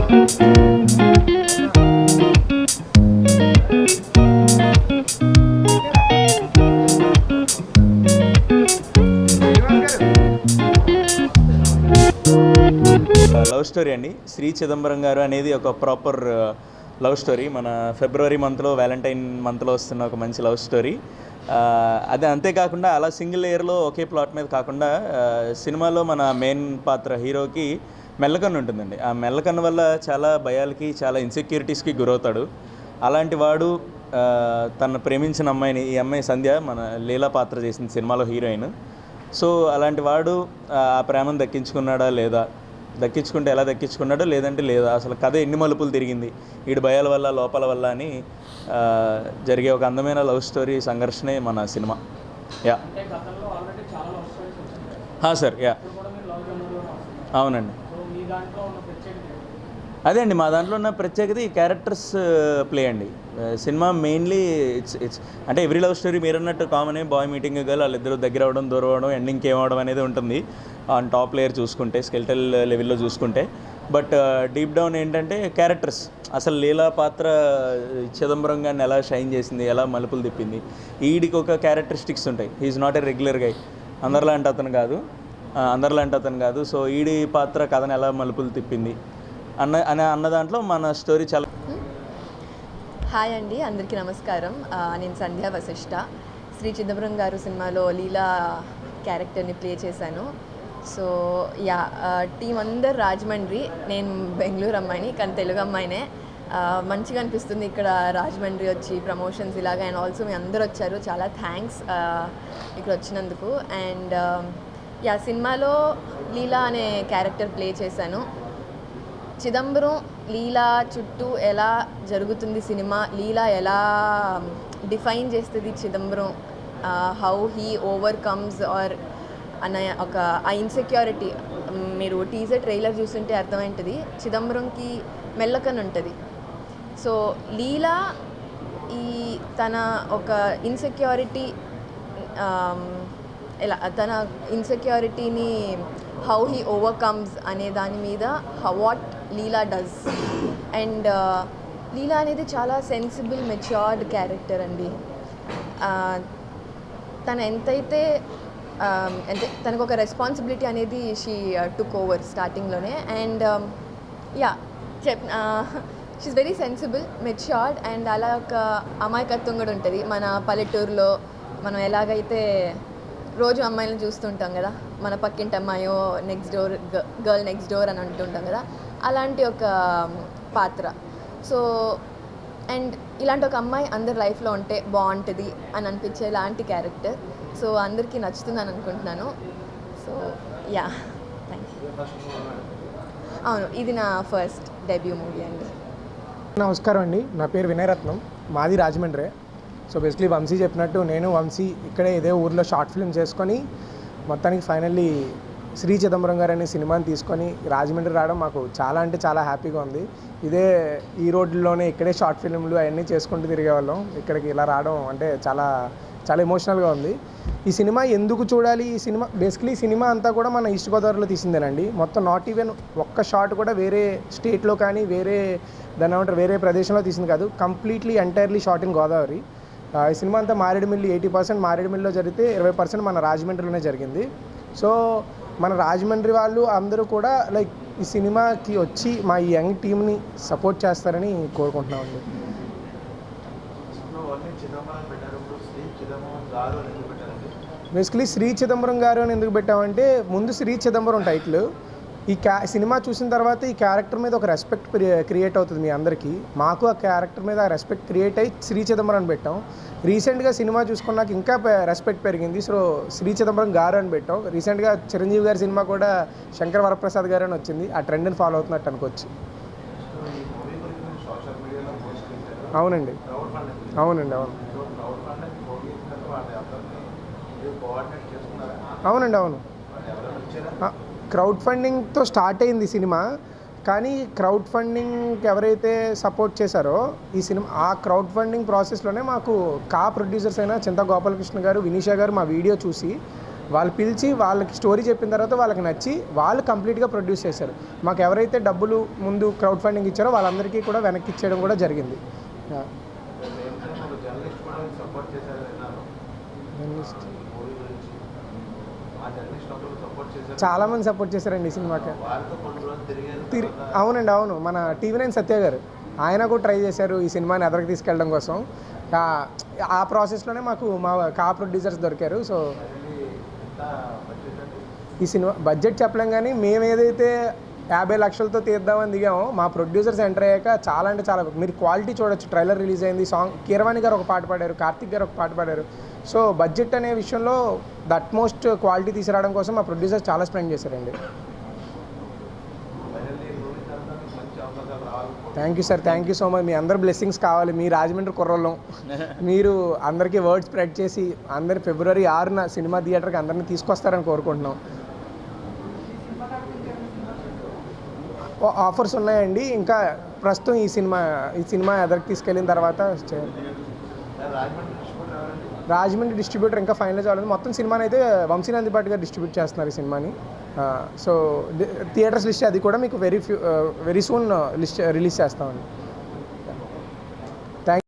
Love story అండి. శ్రీ చిదంబరం గారు అనేది ఒక ప్రాపర్ లవ్ స్టోరీ. మన ఫిబ్రవరి మంత్లో, వ్యాలంటైన్ మంత్లో వస్తున్న ఒక మంచి లవ్ స్టోరీ. అది అంతేకాకుండా అలా సింగిల్ ఇయర్లో ఒకే ప్లాట్ మీద కాకుండా సినిమాలో మన మెయిన్ పాత్ర హీరోకి మెల్లకన్ను ఉంటుందండి. ఆ మెల్లకన్ను వల్ల చాలా భయాలకి, చాలా ఇన్సెక్యూరిటీస్కి గురవుతాడు. అలాంటి వాడు తను ప్రేమించిన అమ్మాయిని, ఈ అమ్మాయి సంధ్య మన లీలా పాత్ర చేసింది సినిమాలో హీరోయిన్. సో అలాంటి వాడు ఆ ప్రేమను దక్కించుకున్నాడా లేదా, దక్కించుకుంటే ఎలా దక్కించుకున్నాడో, లేదంటే లేదా, అసలు కథ ఎన్ని మలుపులు తిరిగింది వీడి భయాల వల్ల, లోపాల వల్ల అని జరిగే ఒక అందమైన లవ్ స్టోరీ సంఘర్షణే మన సినిమా. Yeah sir. యా అవునండి. అదే అండి, మా దాంట్లో ఉన్న ప్రత్యేకత ఈ క్యారెక్టర్స్ ప్లే అండి. సినిమా మెయిన్లీ ఇట్స్ అంటే ఎవ్రీ లవ్ స్టోరీ మీరు అన్నట్టు కామనే, బాయ్ మీటింగ్ గర్ల్, వాళ్ళిద్దరు దగ్గర అవ్వడం, దూరం అవ్వడం, ఎండింగ్కి ఏమవడం అనేది ఉంటుంది ఆన్ టాప్ లేయర్ చూసుకుంటే, స్కెల్టల్ లెవెల్లో చూసుకుంటే. బట్ డీప్ డౌన్ ఏంటంటే క్యారెక్టర్స్, అసలు లీలా పాత్ర చిదంబరం గారిని ఎలా షైన్ చేసింది, ఎలా మలుపులు తిప్పింది, ఈడికి ఒక క్యారెక్టరిస్టిక్స్ ఉంటాయి. హీఈస్ నాట్ ఎ రెగ్యులర్ గై, అందరిలాంటి అతను కాదు. సో ఈడి పాత్ర కథను ఎలా మలుపులు తిప్పింది అన్న దాంట్లో మన స్టోరీ చాలా. హాయ్ అండి, అందరికీ నమస్కారం. నేను సంధ్యా వశిష్ఠ. శ్రీ చిదంబరం గారు సినిమాలో లీలా క్యారెక్టర్ని ప్లే చేశాను. సో యా, టీం అందరు రాజమండ్రి, నేను బెంగళూరు అమ్మాయిని, కానీ తెలుగు అమ్మాయినే. మంచిగా అనిపిస్తుంది ఇక్కడ రాజమండ్రి వచ్చి ప్రమోషన్స్ ఇలాగా. అండ్ ఆల్సో మీ అందరు వచ్చారు, చాలా థ్యాంక్స్ ఇక్కడ వచ్చినందుకు. అండ్ యా, సినిమాలో లీలా అనే క్యారెక్టర్ ప్లే చేశాను. చిదంబరం లీలా చుట్టూ ఎలా జరుగుతుంది సినిమా, లీలా ఎలా డిఫైన్ చేస్తుంది చిదంబరం, హౌ హీ ఓవర్కమ్స్ ఆర్ అన్న ఒక ఆ ఇన్సెక్యూరిటీ. మీరు టీజర్ ట్రైలర్ చూస్తుంటే అర్థమైంటుంది, చిదంబరంకి మెల్లకన్ ఉంటుంది. సో లీలా ఈ తన ఒక ఇన్సెక్యూరిటీ, ఎలా తన ఇన్సెక్యూరిటీని హౌ హీ ఓవర్కమ్స్ అనే దాని మీద వాట్ లీలా డస్. అండ్ లీలా అనేది చాలా సెన్సిబుల్, మెచ్యూర్డ్ క్యారెక్టర్ అండి. తను ఎంతైతే అంటే తనకు ఒక రెస్పాన్సిబిలిటీ అనేది షీ టుక్ ఓవర్ స్టార్టింగ్లోనే. And yeah she's very sensible, matured. And అలా ఒక అమాయకత్వం కూడా ఉంటుంది. మన పల్లెటూరులో మనం ఎలాగైతే రోజు అమ్మాయిలను చూస్తుంటాం కదా, మన పక్కింటి అమ్మాయో, next door girl next door అని అంటుంటాం కదా, అలాంటి ఒక పాత్ర. సో అండ్ ఇలాంటి ఒక అమ్మాయి అందరి లైఫ్లో ఉంటే బాగుంటుంది అని అనిపించే లాంటి క్యారెక్టర్. సో అందరికీ నచ్చుతుందని అనుకుంటున్నాను. So yeah, thank you. అవును, ఇది నా ఫస్ట్ డెబ్యూ మూవీ అండి. నమస్కారం అండి, నా పేరు వినయరత్నం, మాది రాజమండ్రి. సో బేసిక్లీ వంశీ చెప్పినట్టు నేను వంశీ ఇక్కడే ఇదే ఊర్లో షార్ట్ ఫిల్మ్ చేసుకొని మొత్తానికి ఫైనల్లీ శ్రీ చిదంబరం గారు అనే సినిమాని తీసుకొని రాజమండ్రి రావడం మాకు చాలా అంటే చాలా హ్యాపీగా ఉంది. ఇదే ఈ రోడ్లోనే ఇక్కడే షార్ట్ ఫిల్మ్లు అవన్నీ చేసుకుంటూ తిరిగేవాళ్ళం. ఇక్కడికి ఇలా రావడం అంటే చాలా చాలా ఎమోషనల్గా ఉంది. ఈ సినిమా ఎందుకు చూడాలి, ఈ సినిమా బేసిక్లీ సినిమా అంతా కూడా మన ఈస్ట్ గోదావరిలో తీసిందేనండి. మొత్తం నాట్ ఈవెన్ ఒక్క షాట్ కూడా వేరే స్టేట్లో కానీ వేరే దాని ఏమంటారు వేరే ప్రదేశంలో తీసింది కాదు. Completely entirely shot in Godavari. ఈ సినిమా అంతా మారేడుమిల్లి 80% మారేడుమిల్లిలో జరిగితే 20% మన రాజమండ్రిలోనే జరిగింది. సో మన రాజమండ్రి వాళ్ళు అందరూ కూడా లైక్ ఈ సినిమాకి వచ్చి మా ఈ యంగ్ టీమ్ని సపోర్ట్ చేస్తారని కోరుకుంటున్నామండి. బేసిక్లీ శ్రీ చిదంబరం గారు అని ఎందుకు పెట్టామంటే, ముందు శ్రీ చిదంబరం టైటిల్, ఈ సినిమా చూసిన తర్వాత ఈ క్యారెక్టర్ మీద ఒక రెస్పెక్ట్ క్రియేట్ అవుతుంది మీ అందరికీ. మాకు ఆ క్యారెక్టర్ మీద ఆ రెస్పెక్ట్ క్రియేట్ అయ్యి శ్రీ చిదంబరం అని పెట్టాం. రీసెంట్గా సినిమా చూసుకున్నాక ఇంకా రెస్పెక్ట్ పెరిగింది. సో శ్రీ చిదంబరం గారు అని పెట్టాం. రీసెంట్గా చిరంజీవి గారి సినిమా కూడా శంకర్ వరప్రసాద్ గారు అని వచ్చింది. ఆ ట్రెండ్ని ఫాలో అవుతున్నట్టు అనుకోవచ్చు. అవునండి అవునండి అవును అవునండి అవును క్రౌడ్ ఫండింగ్తో స్టార్ట్ అయింది సినిమా. కానీ క్రౌడ్ ఫండింగ్ ఎవరైతే సపోర్ట్ చేశారో ఈ సినిమా, ఆ క్రౌడ్ ఫండింగ్ ప్రాసెస్లోనే మాకు ప్రొడ్యూసర్స్ అయిన చింతా గోపాలకృష్ణ గారు, వినీషా గారు మా వీడియో చూసి వాళ్ళు పిలిచి వాళ్ళకి స్టోరీ చెప్పిన తర్వాత వాళ్ళకి నచ్చి వాళ్ళు కంప్లీట్గా ప్రొడ్యూస్ చేశారు. మాకు ఎవరైతే డబ్బులు ముందు క్రౌడ్ ఫండింగ్ ఇచ్చారో వాళ్ళందరికీ కూడా వెనక్కి ఇచ్చేయడం కూడా జరిగింది. చాలామంది సపోర్ట్ చేశారండి ఈ సినిమాకి. అవునండి, అవును. మన TV9 సత్య గారు ఆయన కూడా ట్రై చేశారు ఈ సినిమాని ఎదరికి తీసుకెళ్ళడం కోసం. ఆ ప్రాసెస్లోనే మాకు మా ప్రొడ్యూసర్స్ దొరికారు. సో ఈ సినిమా బడ్జెట్ చెప్పలేం, కానీ మేము ఏదైతే 50 లక్షలతో తీద్దామని దిగామో మా ప్రొడ్యూసర్స్ ఎంటర్ అయ్యాక చాలా అంటే చాలా మీరు క్వాలిటీ చూడొచ్చు. ట్రైలర్ రిలీజ్ అయింది, సాంగ్ కీరవాణి గారు ఒక పాట పాడారు, కార్తిక్ గారు ఒక పాట పాడారు. సో బడ్జెట్ అనే విషయంలో దట్ మోస్ట్ క్వాలిటీ తీసుకురావడం కోసం మా ప్రొడ్యూసర్స్ చాలా స్పెండ్ చేశారండి. Thank you sir, thank you so much. మీ అందరు బ్లెస్సింగ్స్ కావాలి. మీ రాజమండ్రి కుర్రోళ్ళం, మీరు అందరికీ వర్డ్ స్ప్రెడ్ చేసి అందరి February 6న సినిమా థియేటర్కి అందరినీ తీసుకొస్తారని కోరుకుంటున్నాం. ఆఫర్స్ ఉన్నాయండి. ఇంకా ప్రస్తుతం ఈ సినిమా ఎదరికి తీసుకెళ్ళిన తర్వాత రాజమండ్రి డిస్ట్రిబ్యూటర్ ఇంకా ఫైనలైజ్ అవ్వలేదు. మొత్తం సినిమాని అయితే వంశీనందిపాటి గారు డిస్ట్రిబ్యూట్ చేస్తున్నారు ఈ సినిమాని. సో థియేటర్స్ లిస్ట్ అది కూడా మీకు వెరీ సూన్ లిస్ట్ రిలీజ్ చేస్తామండి.